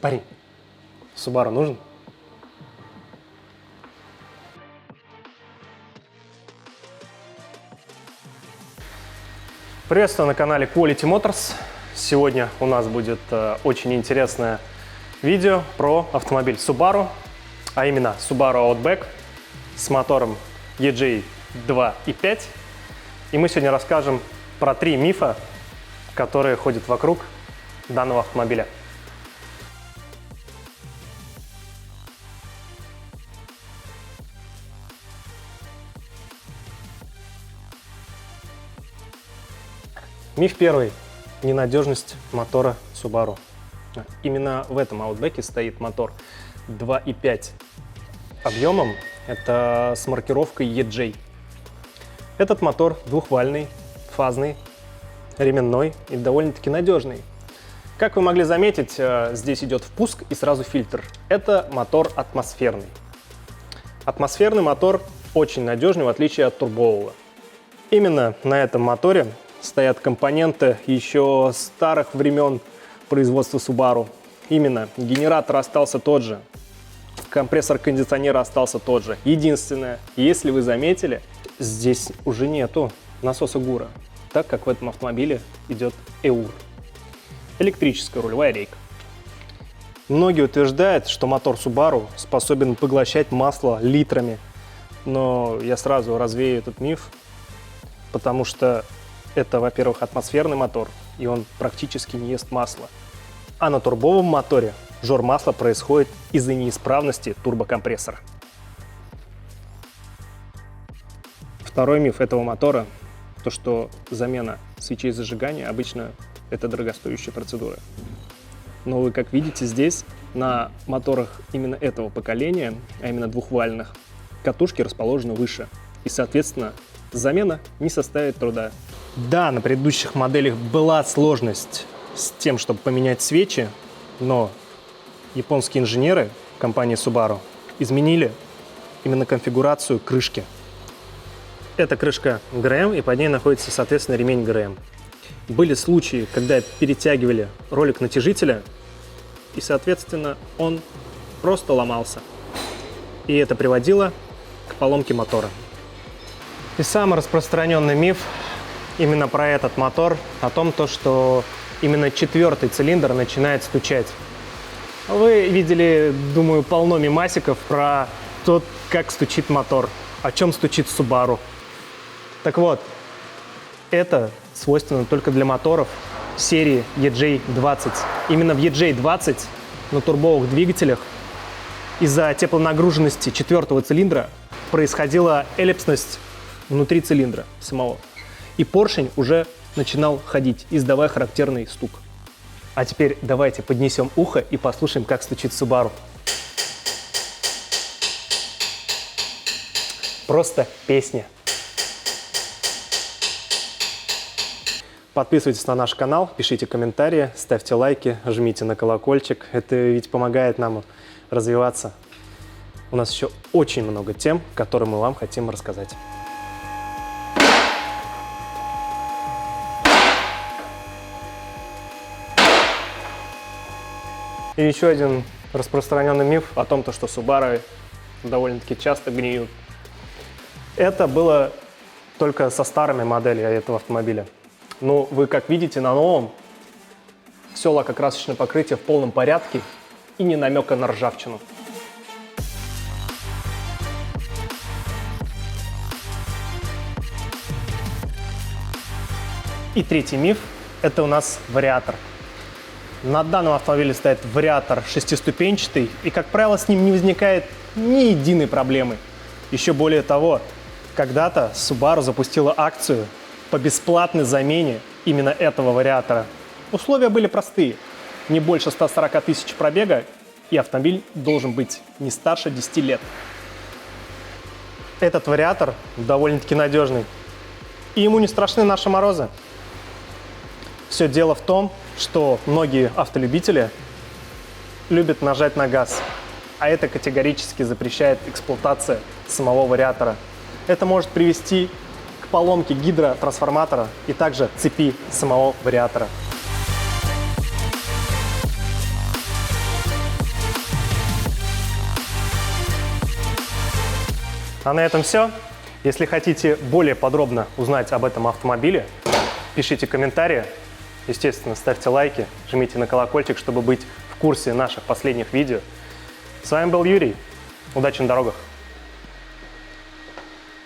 Парень, Subaru нужен? Приветствую на канале Quality Motors. Сегодня у нас будет очень интересное видео про автомобиль Subaru, а именно Subaru Outback с мотором EJ 2.5. И мы сегодня расскажем про 3 мифа, которые ходят вокруг данного автомобиля. Миф первый. Ненадежность мотора Subaru. Именно в этом Outback стоит мотор 2.5 объемом. Это с маркировкой EJ. Этот мотор двухвальный, фазный, ременной и довольно-таки надежный. Как вы могли заметить, здесь идет впуск и сразу фильтр. Это мотор атмосферный. Атмосферный мотор очень надежный, в отличие от турбового. Именно на этом моторе стоят компоненты еще старых времен производства Subaru. Именно генератор остался тот же, компрессор кондиционера остался тот же. Единственное, если вы заметили, здесь уже нету насоса ГУРа, так как в этом автомобиле идет ЭУР. Электрическая рулевая рейка. Многие утверждают, что мотор Subaru способен поглощать масло литрами, но я сразу развею этот миф, потому что это, во-первых, атмосферный мотор, и он практически не ест масло. А на турбовом моторе жор масла происходит из-за неисправности турбокомпрессора. Второй миф этого мотора – то, что замена свечей зажигания обычно это дорогостоящая процедура. Но вы, как видите, здесь на моторах именно этого поколения, а именно двухвальных, катушки расположены выше. И, соответственно, замена не составит труда. Да, на предыдущих моделях была сложность с тем, чтобы поменять свечи, но японские инженеры компании Subaru изменили именно конфигурацию крышки. Это крышка ГРМ, и под ней находится, соответственно, ремень ГРМ. Были случаи, когда перетягивали ролик натяжителя, и, соответственно, он просто ломался. И это приводило к поломке мотора. И самый распространенный миф именно про этот мотор, о том, что именно 4-й цилиндр начинает стучать. Вы видели, думаю, полно мемасиков про то, как стучит мотор, о чем стучит Subaru. Так вот, это свойственно только для моторов серии EJ20. Именно в EJ20 на турбовых двигателях из-за теплонагруженности 4-го цилиндра происходила эллипсность внутри цилиндра самого. И поршень уже начинал ходить, издавая характерный стук. А теперь давайте поднесем ухо и послушаем, как стучит Subaru. Просто песня. Подписывайтесь на наш канал, пишите комментарии, ставьте лайки, жмите на колокольчик. Это ведь помогает нам развиваться. У нас еще очень много тем, которые мы вам хотим рассказать. И еще один распространенный миф о том, что Subaru довольно-таки часто гниют. Это было только со старыми моделями этого автомобиля. Но вы, как видите, на новом все лакокрасочное покрытие в полном порядке и ни намека на ржавчину. И третий миф – это у нас вариатор. На данном автомобиле стоит вариатор 6-ступенчатый, и, как правило, с ним не возникает ни единой проблемы. Еще более того, когда-то Subaru запустила акцию по бесплатной замене именно этого вариатора. Условия были простые. Не больше 140 тысяч пробега, и автомобиль должен быть не старше 10 лет. Этот вариатор довольно-таки надежный, и ему не страшны наши морозы. Все дело в том, что многие автолюбители любят нажать на газ, а это категорически запрещает эксплуатация самого вариатора. Это может привести к поломке гидротрансформатора и также цепи самого вариатора. А на этом все. Если хотите более подробно узнать об этом автомобиле, пишите комментарии, естественно, ставьте лайки, жмите на колокольчик, чтобы быть в курсе наших последних видео. С вами был Юрий. Удачи на дорогах!